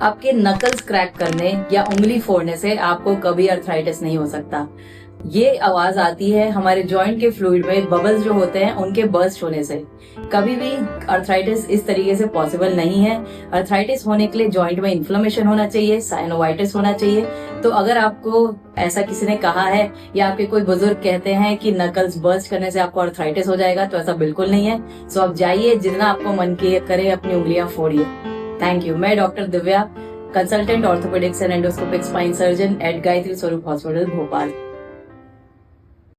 आपके knuckles crack करने या उंगली फोड़ने से आपको कभी अर्थराइटिस नहीं हो सकता। ये आवाज आती है हमारे जॉइंट के फ्लूइड में बबल्स जो होते हैं उनके बर्स्ट होने से। कभी भी अर्थराइटिस इस तरीके से पॉसिबल नहीं है। अर्थराइटिस होने के लिए जॉइंट में इन्फ्लेमेशन होना चाहिए, साइनोवाइटिस होना चाहिए। तो अगर आपको ऐसा किसी ने कहा है या आपके कोई बुजुर्ग कहते हैं कि नकल्स बर्स्ट करने से आपको अर्थराइटिस हो जाएगा, तो ऐसा बिल्कुल नहीं है। सो आप जाइए, जितना आपको मन करे अपनी उंगलियां फोड़िए। Thank you. मैं doctor Divya, consultant orthopaedics and endoscopic spine surgeon at Gayatri Swaroop hospital, Bhopal.